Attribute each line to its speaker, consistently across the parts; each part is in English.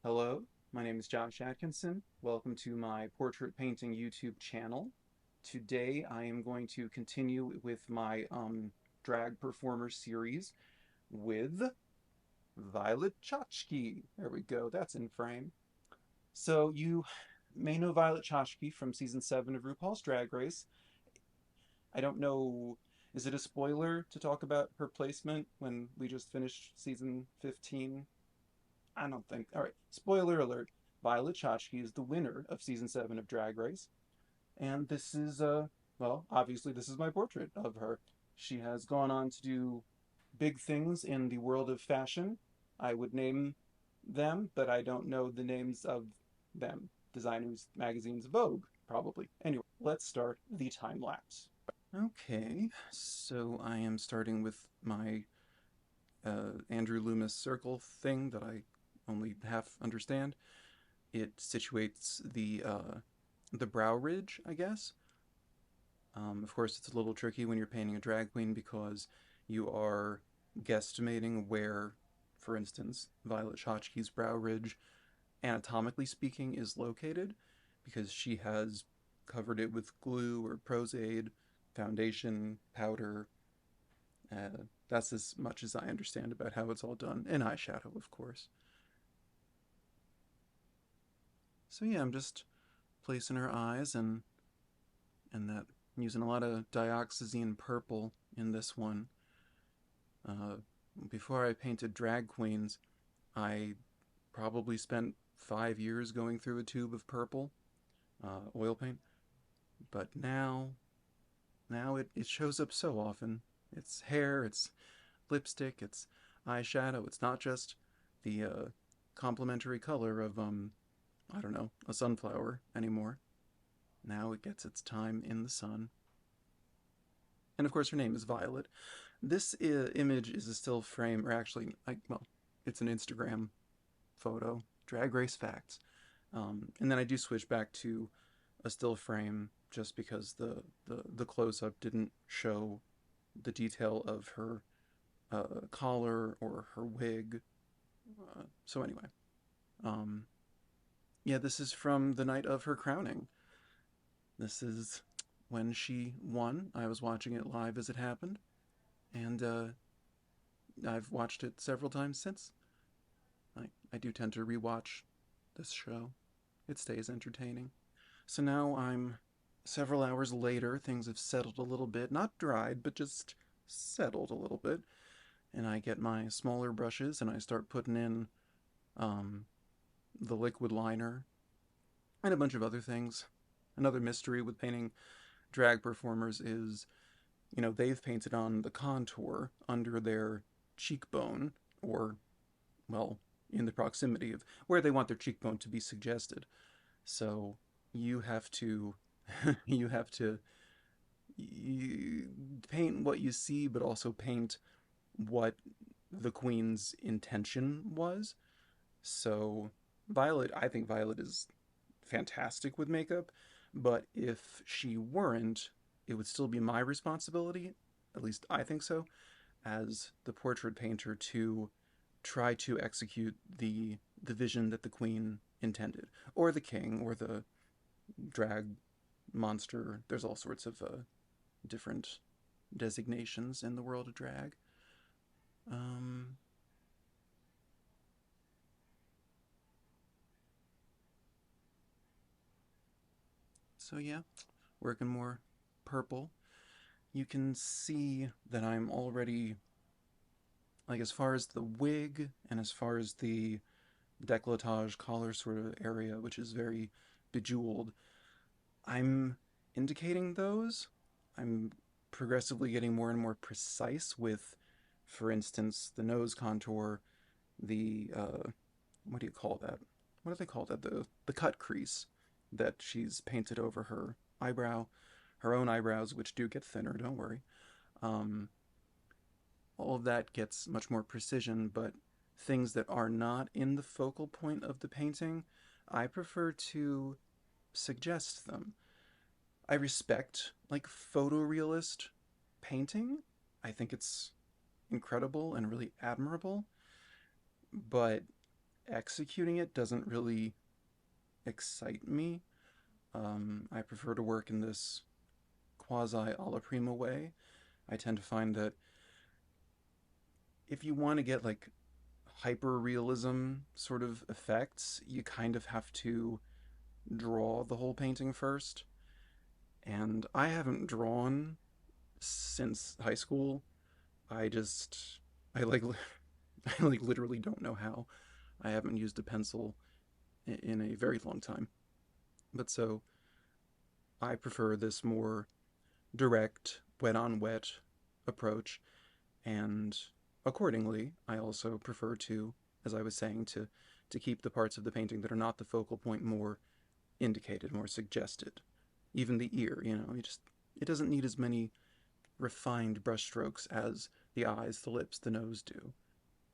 Speaker 1: Hello, my name is Josh Atkinson. Welcome to my portrait painting YouTube channel. Today I am going to continue with my drag performer series with Violet Chachki. There we go, that's in frame. So you may know Violet Chachki from season 7 of RuPaul's Drag Race. I don't know, is it a spoiler to talk about her placement when we just finished season 15? I don't think. All right, spoiler alert. Violet Chachki is the winner of season 7 of Drag Race. And this is, well, obviously, this is my portrait of her. She has gone on to do big things in the world of fashion. I would name them, but I don't know the names of them. Designers, magazines, Vogue, probably. Anyway, let's start the time lapse. Okay, so I am starting with my Andrew Loomis circle thing that I only half understand. It situates the brow ridge, I guess. Of course, it's a little tricky when you're painting a drag queen because you are guesstimating where, for instance, Violet Chachki's brow ridge, anatomically speaking, is located because she has covered it with glue or Pros-Aide, foundation, powder. That's as much as I understand about how it's all done, and eyeshadow, of course. So yeah, I'm just placing her eyes and that I'm using a lot of dioxazine purple in this one. Uh, Before I painted drag queens, I probably spent 5 years going through a tube of purple oil paint. But now it shows up so often. It's hair, it's lipstick, it's eyeshadow. It's not just the complementary color of I don't know, a sunflower anymore. Now it gets its time in the sun. And of course, her name is Violet. This image is a still frame, or actually, well, it's an Instagram photo, Drag Race Facts. And then I do switch back to a still frame just because the close up didn't show the detail of her collar or her wig. So, anyway, um, yeah, this is from the night of her crowning. This is when she won. I was watching it live as it happened, and I've watched it several times since. I do tend to rewatch this show. It stays entertaining. So now I'm several hours later. Things have settled a little bit. Not dried, but just settled a little bit. And I get my smaller brushes and I start putting in um, the liquid liner and a bunch of other things. Another mystery with painting drag performers is, they've painted on the contour under their cheekbone or, well, in the proximity of where they want their cheekbone to be suggested. So you have to you have to you paint what you see, but also paint what the queen's intention was. So I think Violet is fantastic with makeup, but if she weren't, it would still be my responsibility, at least I think so, as the portrait painter to try to execute the vision that the queen intended, or the king, or the drag monster. There's all sorts of different designations in the world of drag. Um, so yeah, working more purple. You can see that I'm already, like, as far as the wig and as far as the decolletage collar sort of area, which is very bejeweled, I'm indicating those. I'm progressively getting more and more precise with, for instance, the nose contour, the what do you call that? What do they call that? The cut crease that she's painted over her eyebrow, her own eyebrows, which do get thinner. Don't worry. Um, all of that gets much more precision, but things that are not in the focal point of the painting, I prefer to suggest them. I respect like photorealist painting. I think it's incredible and really admirable, but executing it doesn't really excite me. I prefer to work in this quasi alla prima way. I tend to find that if you want to get like hyper realism sort of effects, you kind of have to draw the whole painting first. And I haven't drawn since high school. I just, I like, I like literally don't know how. I haven't used a pencil in a very long time. But so I prefer this more direct, wet on wet approach. And accordingly, I also prefer to, as I was saying, to keep the parts of the painting that are not the focal point more indicated, more suggested. Even the ear, it doesn't need as many refined brushstrokes as the eyes, the lips, the nose do.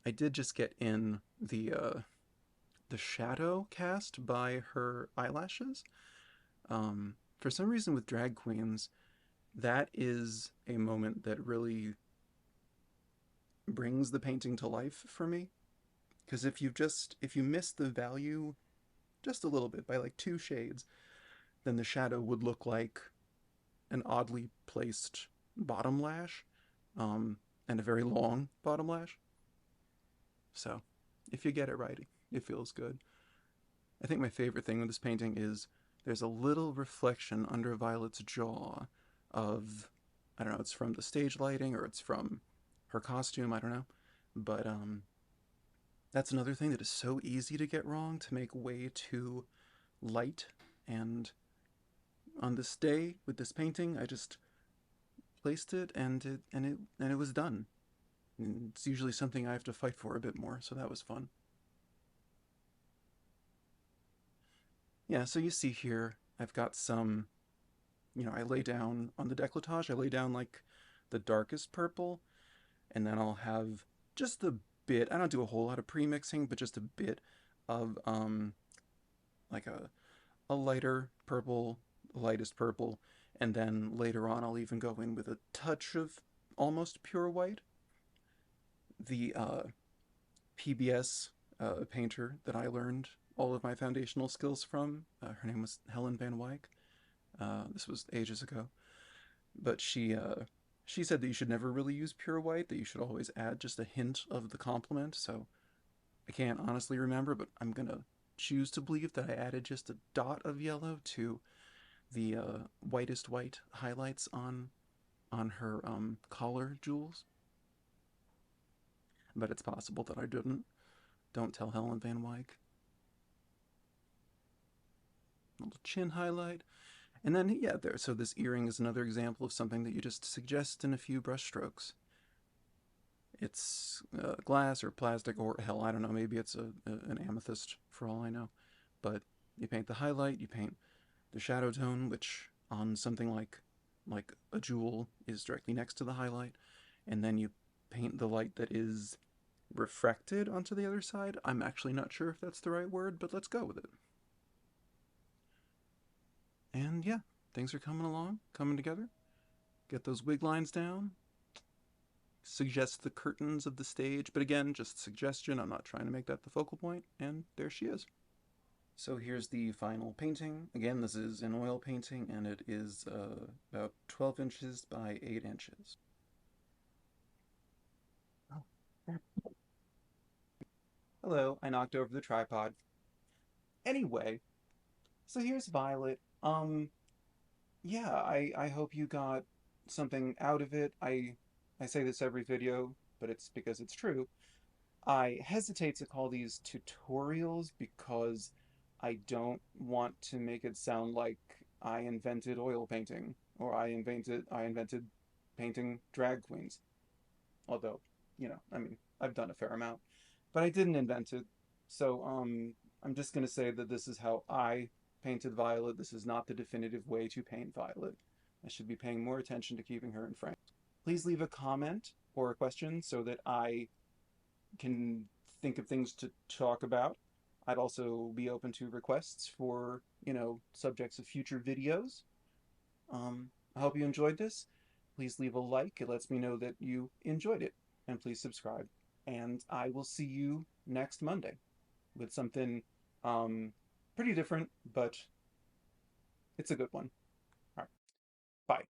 Speaker 1: I did just get in the shadow cast by her eyelashes. For some reason, with drag queens, that is a moment that really brings the painting to life for me. Because if you miss the value just a little bit by like 2 shades, then the shadow would look like an oddly placed bottom lash, and a very long bottom lash. So, if you get it right, it feels good. I think my favorite thing with this painting is there's a little reflection under Violet's jaw of, I don't know, it's from the stage lighting or it's from her costume, I don't know. But that's another thing that is so easy to get wrong, to make way too light. And on this day with this painting, I just placed it and it was done. And it's usually something I have to fight for a bit more, so that was fun. Yeah, so you see here, I've got some, I lay down on the decolletage, I lay down like the darkest purple, and then I'll have just a bit, I don't do a whole lot of pre-mixing, but just a bit of like a lighter purple, lightest purple, and then later on I'll even go in with a touch of almost pure white. The PBS painter that I learned all of my foundational skills from, her name was Helen Van Wyck. This was ages ago, but she said that you should never really use pure white, that you should always add just a hint of the complement. So I can't honestly remember, but I'm gonna choose to believe that I added just a dot of yellow to the whitest white highlights on her collar jewels. But it's possible that I didn't. Don't tell Helen Van Wyck. A little chin highlight. And then, yeah, there. So this earring is another example of something that you just suggest in a few brush strokes. It's glass or plastic, or hell, I don't know, maybe it's an amethyst for all I know. But you paint the highlight, you paint the shadow tone, which on something like a jewel is directly next to the highlight, and then you paint the light that is refracted onto the other side. I'm actually not sure if that's the right word, but let's go with it. And yeah, things are coming along, coming together. Get those wig lines down. Suggest the curtains of the stage, but again, just suggestion. I'm not trying to make that the focal point. And there she is. So here's the final painting. Again, this is an oil painting, and it is about 12 inches by 8 inches. Oh. Hello, I knocked over the tripod. Anyway, so here's Violet. Yeah, I hope you got something out of it. I say this every video, but it's because it's true. I hesitate to call these tutorials because I don't want to make it sound like I invented oil painting or I invented painting drag queens. Although, I mean, I've done a fair amount, but I didn't invent it. So, I'm just gonna say that this is how I painted Violet. This is not the definitive way to paint Violet. I should be paying more attention to keeping her in frame. Please leave a comment or a question so that I can think of things to talk about. I'd also be open to requests for, subjects of future videos. I hope you enjoyed this. Please leave a like. It lets me know that you enjoyed it. And please subscribe. And I will see you next Monday. with something um, pretty different, but it's a good one. All right, bye.